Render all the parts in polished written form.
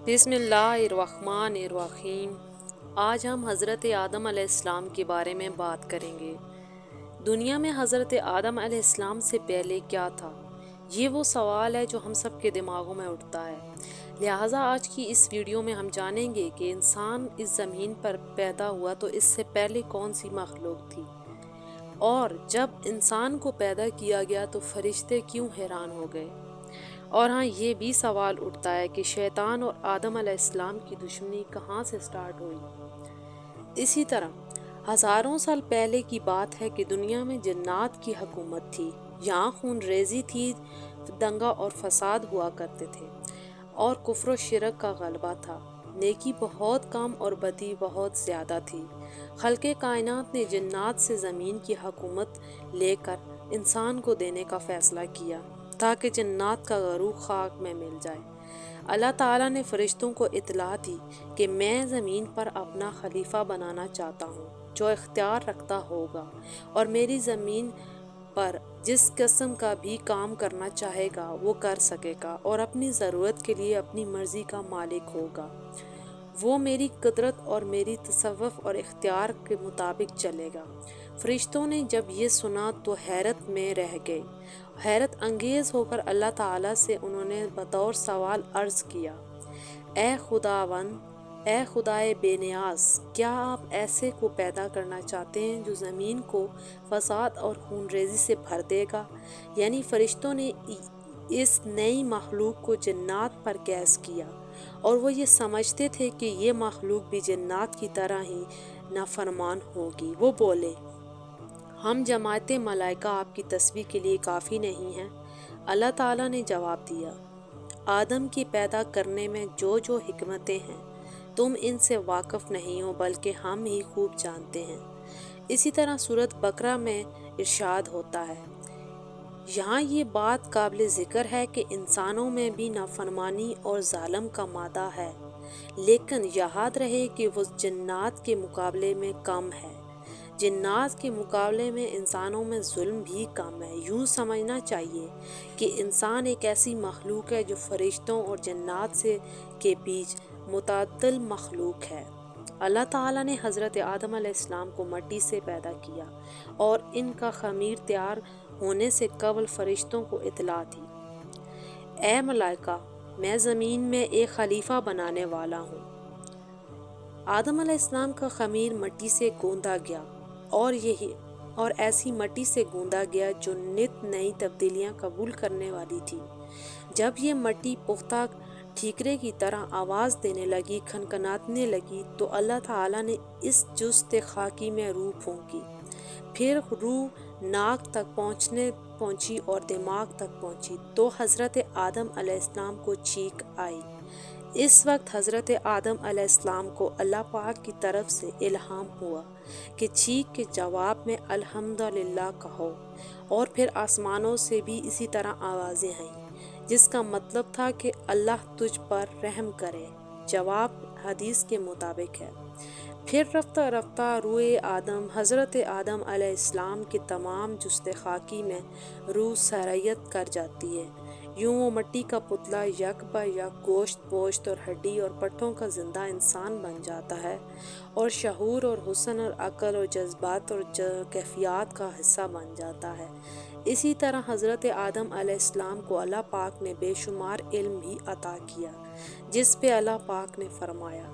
بسم اللہ الرحمن الرحیم۔ آج ہم حضرت آدم علیہ السلام کے بارے میں بات کریں گے۔ دنیا میں حضرت آدم علیہ السلام سے پہلے کیا تھا؟ یہ وہ سوال ہے جو ہم سب کے دماغوں میں اٹھتا ہے۔ لہٰذا آج کی اس ویڈیو میں ہم جانیں گے کہ انسان اس زمین پر پیدا ہوا تو اس سے پہلے کون سی مخلوق تھی، اور جب انسان کو پیدا کیا گیا تو فرشتے کیوں حیران ہو گئے۔ اور ہاں، یہ بھی سوال اٹھتا ہے کہ شیطان اور آدم علیہ السلام کی دشمنی کہاں سے سٹارٹ ہوئی۔ اسی طرح ہزاروں سال پہلے کی بات ہے کہ دنیا میں جنات کی حکومت تھی۔ یہاں خون ریزی تھی، دنگا اور فساد ہوا کرتے تھے، اور کفر و شرک کا غلبہ تھا۔ نیکی بہت کم اور بدی بہت زیادہ تھی۔ خالق کائنات نے جنات سے زمین کی حکومت لے کر انسان کو دینے کا فیصلہ کیا تاکہ جنات کا غرور خاک میں مل جائے۔ اللہ تعالیٰ نے فرشتوں کو اطلاع دی کہ میں زمین پر اپنا خلیفہ بنانا چاہتا ہوں جو اختیار رکھتا ہوگا اور میری زمین پر جس قسم کا بھی کام کرنا چاہے گا وہ کر سکے گا اور اپنی ضرورت کے لیے اپنی مرضی کا مالک ہوگا۔ وہ میری قدرت اور میری تصرف اور اختیار کے مطابق چلے گا۔ فرشتوں نے جب یہ سنا تو حیرت میں رہ گئے۔ حیرت انگیز ہو کر اللہ تعالیٰ سے انہوں نے بطور سوال عرض کیا: اے خداوند، اے خدائے بے نیاز، کیا آپ ایسے کو پیدا کرنا چاہتے ہیں جو زمین کو فساد اور خون ریزی سے بھر دے گا؟ یعنی فرشتوں نے اس نئی مخلوق کو جنات پر قیاس کیا، اور وہ یہ سمجھتے تھے کہ یہ مخلوق بھی جنات کی طرح ہی نافرمان ہوگی۔ وہ بولے: ہم جماعت ملائکہ آپ کی تسبیح کے لیے کافی نہیں ہیں؟ اللہ تعالیٰ نے جواب دیا: آدم کی پیدا کرنے میں جو حکمتیں ہیں تم ان سے واقف نہیں ہو، بلکہ ہم ہی خوب جانتے ہیں۔ اسی طرح سورۃ بقرہ میں ارشاد ہوتا ہے: یہاں یہ بات قابل ذکر ہے کہ انسانوں میں بھی نافرمانی اور ظلم کا مادہ ہے، لیکن یاد رہے کہ وہ جنات کے مقابلے میں کم ہے۔ جنات کے مقابلے میں انسانوں میں ظلم بھی کم ہے۔ یوں سمجھنا چاہیے کہ انسان ایک ایسی مخلوق ہے جو فرشتوں اور جنات کے بیچ متعدل مخلوق ہے۔ اللہ تعالیٰ نے حضرت آدم علیہ السلام کو مٹی سے پیدا کیا اور ان کا خمیر تیار ہونے سے قبل فرشتوں کو اطلاع دی: اے ملائکہ، میں زمین میں ایک خلیفہ بنانے والا ہوں۔ آدم علیہ السلام کا خمیر مٹی سے گوندا گیا، اور ایسی مٹی سے گوندا گیا جو نت نئی تبدیلیاں قبول کرنے والی تھی۔ جب یہ مٹی پختہ ٹھیکرے کی طرح آواز دینے لگی، کھنکھنانے لگی، تو اللہ تعالیٰ نے اس جست خاکی میں روح پھونکی۔ پھر روح ناک تک پہنچی اور دماغ تک پہنچی تو حضرت آدم علیہ السلام کو چھینک آئی۔ اس وقت حضرت آدم علیہ السلام کو اللہ پاک کی طرف سے الہام ہوا کہ چھینک کے جواب میں الحمدللہ کہو، اور پھر آسمانوں سے بھی اسی طرح آوازیں آئیں جس کا مطلب تھا کہ اللہ تجھ پر رحم کرے۔ جواب حدیث کے مطابق ہے۔ پھر رفتہ رفتہ روح آدم حضرت آدم علیہ السلام کے تمام جست خاکی میں روح سرایت کر جاتی ہے۔ یوں وہ مٹی کا پتلا یک بہ یک گوشت پوشت اور ہڈی اور پٹھوں کا زندہ انسان بن جاتا ہے، اور شعور اور حسن اور عقل اور جذبات اور کیفیات کا حصہ بن جاتا ہے۔ اسی طرح حضرت آدم علیہ السلام کو اللہ پاک نے بے شمار علم بھی عطا کیا، جس پہ اللہ پاک نے فرمایا،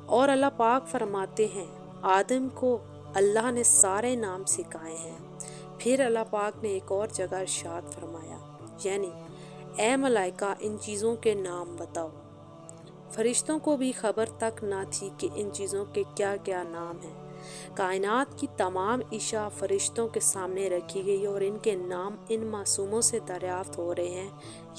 اور اللہ پاک فرماتے ہیں: آدم کو اللہ نے سارے نام سکھائے ہیں۔ پھر اللہ پاک نے ایک اور جگہ ارشاد فرمایا، یعنی اے ملائکہ، ان چیزوں کے نام بتاؤ۔ فرشتوں کو بھی خبر تک نہ تھی کہ ان چیزوں کے کیا کیا نام ہیں۔ کائنات کی تمام اشیاء فرشتوں کے سامنے رکھی گئی اور ان کے نام ان معصوموں سے دریافت ہو رہے ہیں۔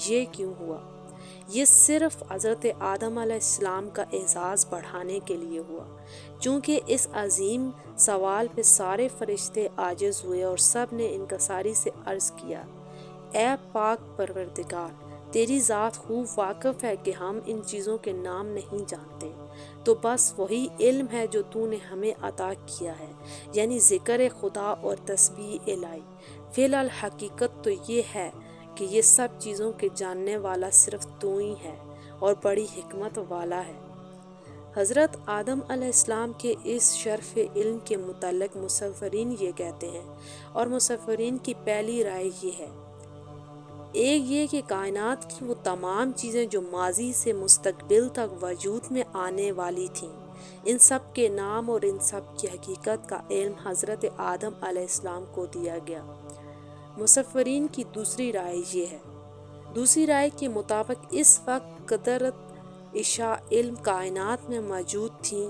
یہ کیوں ہوا؟ یہ صرف حضرت آدم علیہ السلام کا اعزاز بڑھانے کے لیے ہوا، چونکہ اس عظیم سوال پہ سارے فرشتے عاجز ہوئے اور سب نے انکساری سے عرض کیا: اے پاک پروردگار، تیری ذات خوب واقف ہے کہ ہم ان چیزوں کے نام نہیں جانتے، تو بس وہی علم ہے جو تو نے ہمیں عطا کیا ہے، یعنی ذکر خدا اور تسبیح الہی۔ فی الحال حقیقت تو یہ ہے کہ یہ سب چیزوں کے جاننے والا صرف تو ہی ہے اور بڑی حکمت والا ہے۔ حضرت آدم علیہ السلام کے اس شرف علم کے متعلق مصورین یہ کہتے ہیں، اور مصورین کی پہلی رائے یہ ہے، ایک یہ کہ کائنات کی وہ تمام چیزیں جو ماضی سے مستقبل تک وجود میں آنے والی تھیں، ان سب کے نام اور ان سب کی حقیقت کا علم حضرت آدم علیہ السلام کو دیا گیا۔ مصورین کی دوسری رائے یہ ہے، دوسری رائے کے مطابق اس وقت قدرت اشیاء علم کائنات میں موجود تھیں،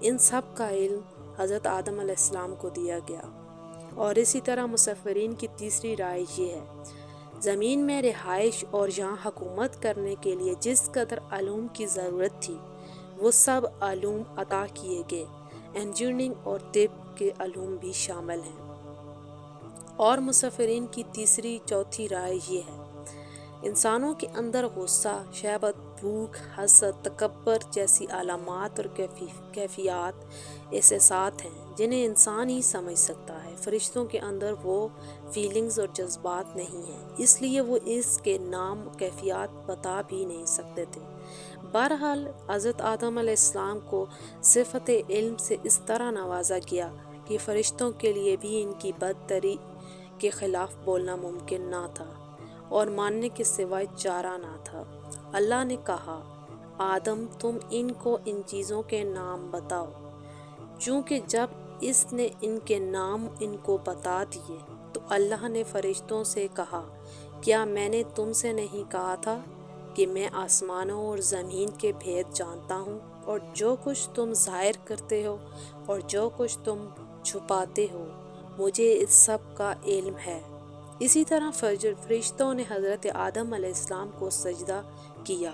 ان سب کا علم حضرت آدم علیہ السلام کو دیا گیا۔ اور اسی طرح مصورین کی تیسری رائے یہ ہے، زمین میں رہائش اور یہاں حکومت کرنے کے لیے جس قدر علوم کی ضرورت تھی وہ سب علوم عطا کیے گئے، انجینئرنگ اور طب کے علوم بھی شامل ہیں۔ اور مصورین کی تیسری چوتھی رائے یہ ہے، انسانوں کے اندر غصہ، شہوت، بھوک، حسد، تکبر جیسی علامات اور کیفیات احساسات ہیں جنہیں انسان ہی سمجھ سکتا ہے۔ فرشتوں کے اندر وہ فیلنگز اور جذبات نہیں ہیں، اس لیے وہ اس کے نام کیفیات بتا بھی نہیں سکتے تھے۔ بہرحال حضرت آدم علیہ السلام کو صفت علم سے اس طرح نوازا گیا کہ فرشتوں کے لیے بھی ان کی برتری کے خلاف بولنا ممکن نہ تھا اور ماننے کے سوائے چارہ نہ تھا۔ اللہ نے کہا، آدم تم ان کو ان چیزوں کے نام بتاؤ۔ چونکہ جب اس نے ان کے نام ان کو بتا دیے تو اللہ نے فرشتوں سے کہا، کیا میں نے تم سے نہیں کہا تھا کہ میں آسمانوں اور زمین کے بھید جانتا ہوں، اور جو کچھ تم ظاہر کرتے ہو اور جو کچھ تم چھپاتے ہو مجھے اس سب کا علم ہے۔ اسی طرح فرشتوں نے حضرت آدم علیہ السلام کو سجدہ کیا۔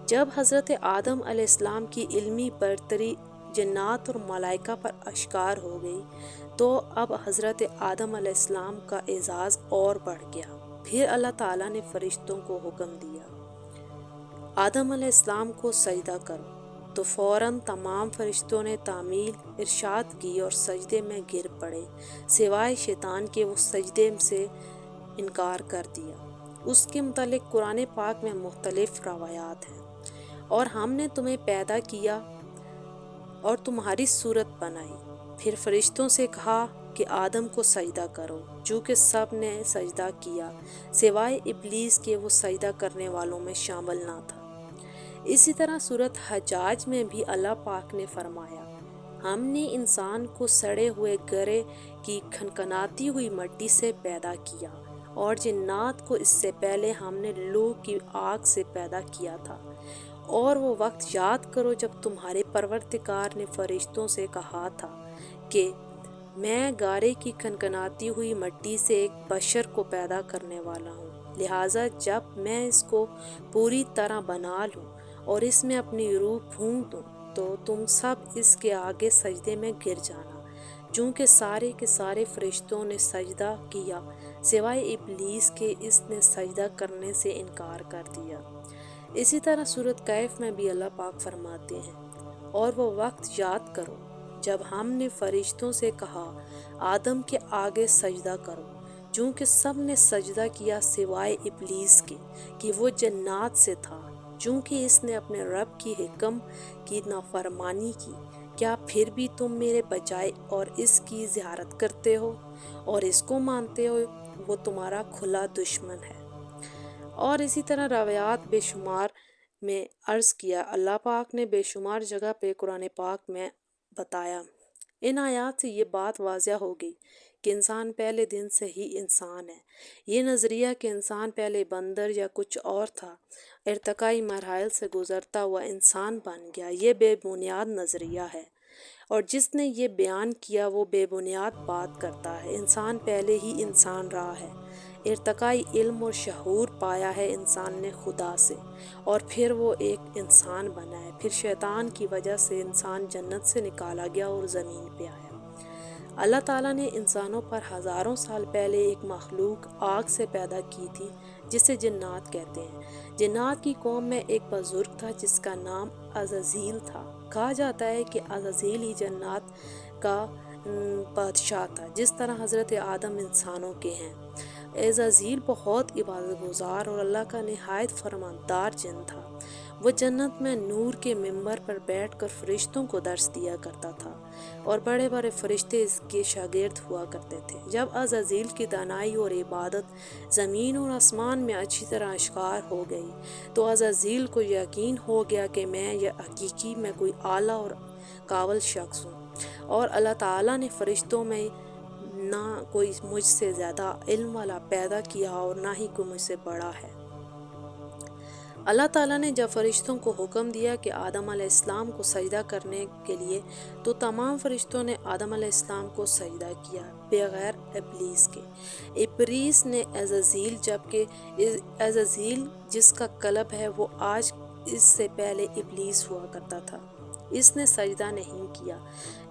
جب حضرت آدم علیہ السلام کی علمی برتری جنات اور ملائکہ پر اشکار ہو گئی تو اب حضرت آدم علیہ السلام کا اعزاز اور بڑھ گیا۔ پھر اللہ تعالیٰ نے فرشتوں کو حکم دیا، آدم علیہ السلام کو سجدہ کرو، تو فوراً تمام فرشتوں نے تعمیل ارشاد کی اور سجدے میں گر پڑے، سوائے شیطان کے، وہ سجدے سے انکار کر دیا۔ اس کے متعلق قرآن پاک میں مختلف روایات ہیں، اور ہم نے تمہیں پیدا کیا اور تمہاری صورت بنائی۔ پھر فرشتوں سے کہا کہ آدم کو سجدہ کرو، چونکہ سب نے سجدہ کیا سوائے ابلیس کے، وہ سجدہ کرنے والوں میں شامل نہ تھا۔ اسی طرح سورۃ حجاج میں بھی اللہ پاک نے فرمایا، ہم نے انسان کو سڑے ہوئے گرے کی کھنکھناتی ہوئی مٹی سے پیدا کیا، اور جنات کو اس سے پہلے ہم نے لو کی آگ سے پیدا کیا تھا۔ اور وہ وقت یاد کرو جب تمہارے پروردگار نے فرشتوں سے کہا تھا کہ میں گارے کی کھنکھناتی ہوئی مٹی سے ایک بشر کو پیدا کرنے والا ہوں، لہٰذا جب میں اس کو پوری طرح بنا لوں اور اس میں اپنی روح پھونک دوں تو تم سب اس کے آگے سجدے میں گر جانا۔ چونکہ سارے کے سارے فرشتوں نے سجدہ کیا سوائے ابلیس کے، اس نے سجدہ کرنے سے انکار کر دیا۔ اسی طرح سورۃ کہف میں بھی اللہ پاک فرماتے ہیں، اور وہ وقت یاد کرو جب ہم نے فرشتوں سے کہا آدم کے آگے سجدہ کرو، چونکہ سب نے سجدہ کیا سوائے ابلیس کے کہ وہ جنات سے تھا، چونکہ اس نے اپنے رب کی حکم کی نافرمانی کی۔ کیا پھر بھی تم میرے بجائے اور اس کی زیارت کرتے ہو اور اس کو مانتے ہو؟ وہ تمہارا کھلا دشمن ہے۔ اور اسی طرح روایات بے شمار میں عرض کیا، اللہ پاک نے بے شمار جگہ پہ قرآن پاک میں بتایا۔ ان آیات سے یہ بات واضح ہو گئی کہ انسان پہلے دن سے ہی انسان ہے۔ یہ نظریہ کہ انسان پہلے بندر یا کچھ اور تھا، ارتقائی مراحل سے گزرتا ہوا انسان بن گیا، یہ بے بنیاد نظریہ ہے، اور جس نے یہ بیان کیا وہ بے بنیاد بات کرتا ہے۔ انسان پہلے ہی انسان رہا ہے، ارتقائی علم اور شعور پایا ہے انسان نے خدا سے، اور پھر وہ ایک انسان بنا ہے۔ پھر شیطان کی وجہ سے انسان جنت سے نکالا گیا اور زمین پہ آیا۔ اللہ تعالیٰ نے انسانوں پر ہزاروں سال پہلے ایک مخلوق آگ سے پیدا کی تھی جسے جنات کہتے ہیں۔ جنات کی قوم میں ایک بزرگ تھا جس کا نام عزازیل تھا۔ کہا جاتا ہے کہ عزازیل ہی جنات کا بادشاہ تھا، جس طرح حضرت آدم انسانوں کے ہیں۔ عزازیل بہت عبادت گزار اور اللہ کا نہایت فرماندار جن تھا۔ وہ جنت میں نور کے ممبر پر بیٹھ کر فرشتوں کو درس دیا کرتا تھا اور بڑے بڑے فرشتے اس کے شاگرد ہوا کرتے تھے۔ جب عزازیل کی دانائی اور عبادت زمین اور آسمان میں اچھی طرح اشکار ہو گئی تو عزازیل کو یقین ہو گیا کہ حقیقی میں کوئی اعلیٰ اور قابل شخص ہوں، اور اللہ تعالیٰ نے فرشتوں میں نہ کوئی مجھ سے زیادہ علم والا پیدا کیا اور نہ ہی کوئی مجھ سے بڑا ہے۔ اللہ تعالیٰ نے جب فرشتوں کو حکم دیا کہ آدم علیہ السلام کو سجدہ کرنے کے لیے تو تمام فرشتوں نے آدم علیہ السلام کو سجدہ کیا بغیر ابلیس کے۔ ابلیس نے عزازیل، جبکہ عزازیل جس کا قلب ہے وہ آج اس سے پہلے ابلیس ہوا کرتا تھا، اس نے سجدہ نہیں کیا۔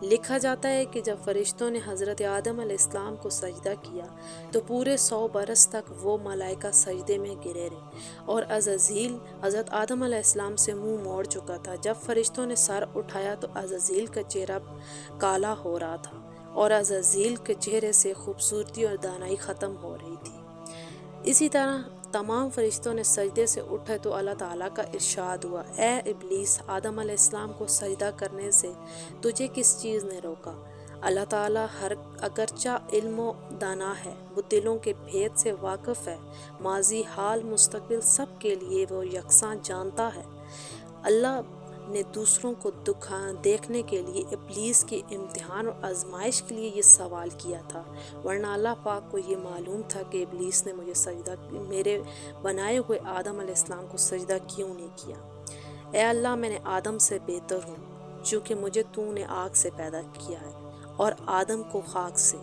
لکھا جاتا ہے کہ جب فرشتوں نے حضرت آدم علیہ السلام کو سجدہ کیا تو پورے 100 برس تک وہ ملائکہ سجدے میں گرے رہے اور عزازیل حضرت آدم علیہ السلام سے منہ موڑ چکا تھا۔ جب فرشتوں نے سر اٹھایا تو عزازیل کا چہرہ کالا ہو رہا تھا اور عزازیل کے چہرے سے خوبصورتی اور دانائی ختم ہو رہی تھی۔ اسی طرح تمام فرشتوں نے سجدے سے اٹھے تو اللہ تعالیٰ کا ارشاد ہوا، اے ابلیس، آدم علیہ السلام کو سجدہ کرنے سے تجھے کس چیز نے روکا؟ اللہ تعالیٰ اگرچہ علم و دانا ہے، وہ دلوں کے بھید سے واقف ہے، ماضی، حال، مستقبل سب کے لیے وہ یکساں جانتا ہے۔ اللہ نے دوسروں کو دیکھنے کے لیے ابلیس کے امتحان اور آزمائش کے لیے یہ سوال کیا تھا، ورنہ اللہ پاک کو یہ معلوم تھا کہ ابلیس نے میرے بنائے ہوئے آدم علیہ السلام کو سجدہ کیوں نہیں کیا۔ اے اللہ، میں نے آدم سے بہتر ہوں، چونکہ مجھے تو نے آگ سے پیدا کیا ہے اور آدم کو خاک سے،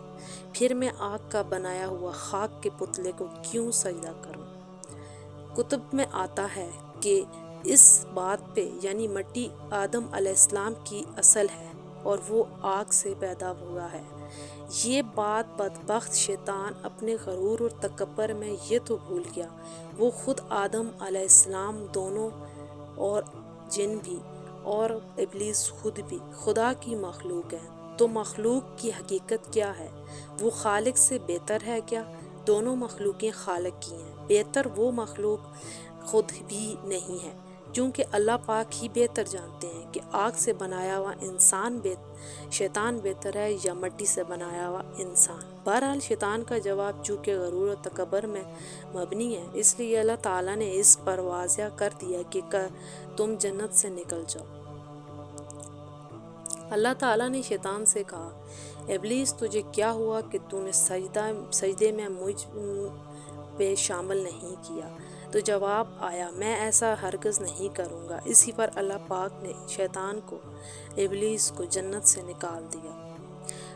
پھر میں آگ کا بنایا ہوا خاک کے پتلے کو کیوں سجدہ کروں؟ کتب میں آتا ہے کہ اس بات پہ یعنی مٹی آدم علیہ السلام کی اصل ہے اور وہ آگ سے پیدا ہوا ہے۔ یہ بات بدبخت شیطان اپنے غرور اور تکبر میں یہ تو بھول گیا، وہ خود آدم علیہ السلام دونوں اور جن بھی اور ابلیس خود بھی خدا کی مخلوق ہیں، تو مخلوق کی حقیقت کیا ہے؟ وہ خالق سے بہتر ہے کیا؟ دونوں مخلوقیں خالق کی ہیں، بہتر وہ مخلوق خود بھی نہیں ہے، کیونکہ اللہ پاک ہی بہتر جانتے ہیں کہ آگ سے بنایا ہوا شیطان بہتر ہے یا مٹی سے بنایا ہوا انسان۔ بہرحال شیطان کا جواب چونکہ غرور و تکبر میں مبنی ہے، اس لیے اللہ تعالیٰ نے اس پر واضح کر دیا کہ تم جنت سے نکل جاؤ۔ اللہ تعالیٰ نے شیطان سے کہا، ابلیس، تجھے کیا ہوا کہ تو نے سجدے میں مجھ پہ شامل نہیں کیا؟ تو جواب آیا، میں ایسا ہرگز نہیں کروں گا۔ اسی پر اللہ پاک نے شیطان کو، ابلیس کو جنت سے نکال دیا۔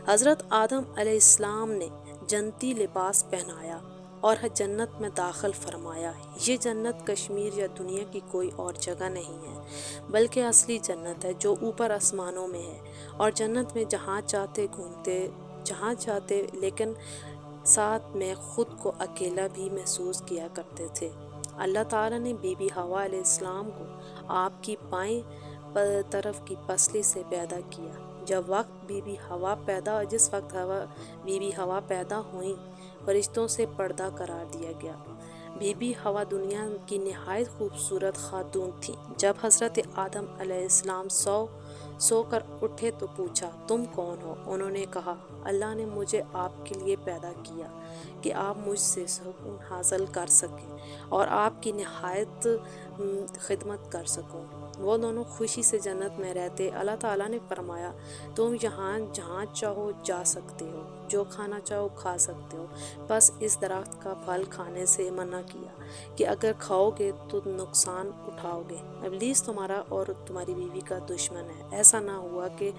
حضرت آدم علیہ السلام نے جنتی لباس پہنایا اور جنت میں داخل فرمایا۔ یہ جنت کشمیر یا دنیا کی کوئی اور جگہ نہیں ہے، بلکہ اصلی جنت ہے جو اوپر آسمانوں میں ہے، اور جنت میں جہاں چاہتے گھومتے، جہاں چاہتے، لیکن ساتھ میں خود کو اکیلا بھی محسوس کیا کرتے تھے۔ اللہ تعالیٰ نے بی بی حوا علیہ السلام کو آپ کی بائیں طرف کی پسلی سے پیدا کیا۔ جس وقت بی بی حوا پیدا ہوئیں، فرشتوں سے پردہ قرار دیا گیا۔ بی بی حوا دنیا کی نہایت خوبصورت خاتون تھیں۔ جب حضرت آدم علیہ السلام سو کر اٹھے تو پوچھا، تم کون ہو؟ انہوں نے کہا، اللہ نے مجھے آپ کے لیے پیدا کیا کہ آپ مجھ سے سکون حاصل کر سکیں اور آپ کی نہایت خدمت کر سکوں۔ وہ دونوں خوشی سے جنت میں رہتے۔ اللہ تعالیٰ نے فرمایا، تم یہاں جہاں چاہو جا سکتے ہو، جو کھانا چاہو کھا سکتے ہو، بس اس درخت کا پھل کھانے سے منع کیا کہ اگر کھاؤ گے تو نقصان اٹھاؤ گے۔ ابلیس تمہارا اور تمہاری بیوی کا دشمن ہے، ایسا نہ ہوا کہ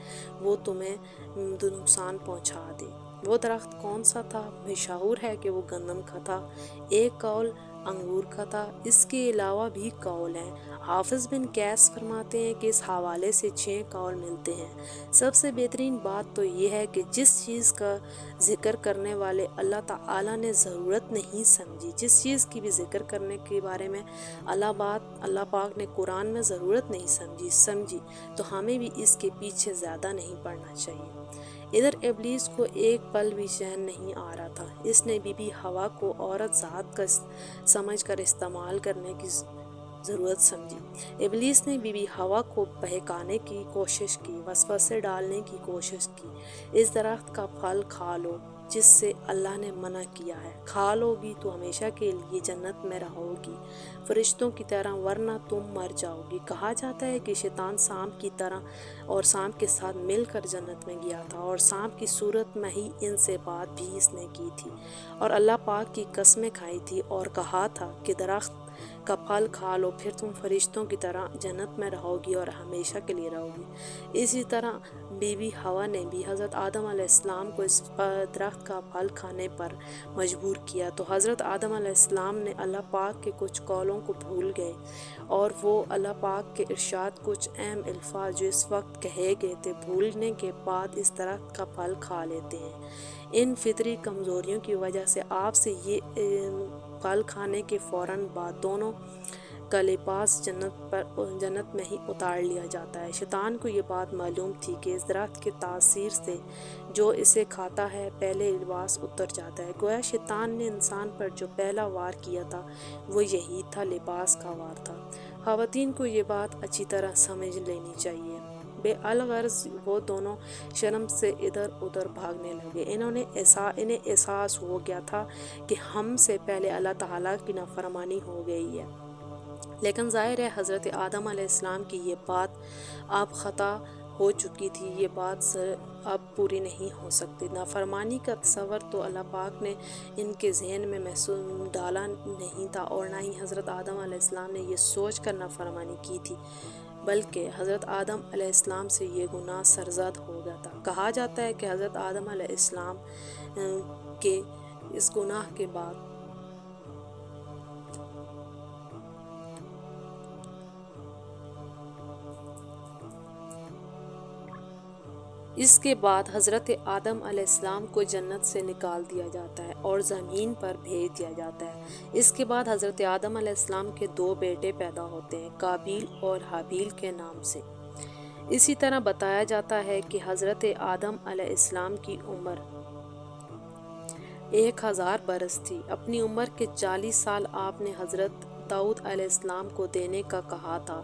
وہ تمہیں نقصان پہنچا دے۔ وہ درخت کون سا تھا؟ مشہور ہے کہ وہ گندم کا تھا، ایک قول انگور کا تھا، اس کے علاوہ بھی قول ہیں۔ حافظ بن قیس فرماتے ہیں کہ اس حوالے سے 6 قول ملتے ہیں۔ سب سے بہترین بات تو یہ ہے کہ جس چیز کا ذکر کرنے والے اللہ تعالیٰ نے ضرورت نہیں سمجھی، جس چیز کی بھی ذکر کرنے کے بارے میں اللہ پاک نے قرآن میں ضرورت نہیں سمجھی تو ہمیں بھی اس کے پیچھے زیادہ نہیں پڑنا چاہیے۔ ادھر ابلیس کو ایک پل بھی چین نہیں آ رہا تھا۔ اس نے بی بی حوا کو عورت ذات کا سمجھ کر استعمال کرنے کی ضرورت سمجھی۔ ابلیس نے بی بی حوا کو بہکانے کی کوشش کی، وسوسے ڈالنے کی کوشش کی، اس درخت کا پھل کھا لو جس سے اللہ نے منع کیا ہے، کھا لو گی تو ہمیشہ کے لیے جنت میں رہو گی فرشتوں کی طرح، ورنہ تم مر جاؤ گی۔ کہا جاتا ہے کہ شیطان سانپ کی طرح اور سانپ کے ساتھ مل کر جنت میں گیا تھا، اور سانپ کی صورت میں ہی ان سے بات بھی اس نے کی تھی، اور اللہ پاک کی قسمیں کھائی تھی اور کہا تھا کہ درخت کا پھل کھا لو پھر تم فرشتوں کی طرح جنت میں رہو گی اور ہمیشہ کے لیے رہو گی۔ اسی طرح بی بی حوا نے بھی حضرت آدم علیہ السلام کو اس درخت کا پھل کھانے پر مجبور کیا، تو حضرت آدم علیہ السلام نے اللہ پاک کے کچھ قولوں کو بھول گئے، اور وہ اللہ پاک کے ارشاد کچھ اہم الفاظ جو اس وقت کہے گئے تھے بھولنے کے بعد اس درخت کا پھل کھا لیتے ہیں۔ ان فطری کمزوریوں کی وجہ سے آپ سے یہ پھل کھانے کے فوراً بعد دونوں کا لباس جنت میں ہی اتار لیا جاتا ہے۔ شیطان کو یہ بات معلوم تھی کہ اس درخت کی تاثیر سے جو اسے کھاتا ہے پہلے لباس اتر جاتا ہے۔ گویا شیطان نے انسان پر جو پہلا وار کیا تھا وہ یہی تھا، لباس کا وار تھا۔ خواتین کو یہ بات اچھی طرح سمجھ لینی چاہیے۔ بے الغرض وہ دونوں شرم سے ادھر ادھر بھاگنے لگے۔ انہیں احساس ہو گیا تھا کہ ہم سے پہلے اللہ تعالیٰ کی نافرمانی ہو گئی ہے، لیکن ظاہر ہے حضرت آدم علیہ السلام کی یہ بات اب خطا ہو چکی تھی، یہ بات اب پوری نہیں ہو سکتی۔ نافرمانی کا تصور تو اللہ پاک نے ان کے ذہن میں ڈالا نہیں تھا، اور نہ ہی حضرت آدم علیہ السلام نے یہ سوچ کر نافرمانی کی تھی، بلکہ حضرت آدم علیہ السلام سے یہ گناہ سرزد ہو گیا تھا۔ کہا جاتا ہے کہ حضرت آدم علیہ السلام کے اس گناہ کے بعد حضرت آدم علیہ السلام کو جنت سے نکال دیا جاتا ہے اور زمین پر بھیج دیا جاتا ہے۔ اس کے بعد حضرت آدم علیہ السلام کے دو بیٹے پیدا ہوتے ہیں، قابیل اور حابیل کے نام سے۔ اسی طرح بتایا جاتا ہے کہ حضرت آدم علیہ السلام کی عمر 1000 برس تھی۔ اپنی عمر کے 40 سال آپ نے حضرت داؤد علیہ السلام کو دینے کا کہا تھا۔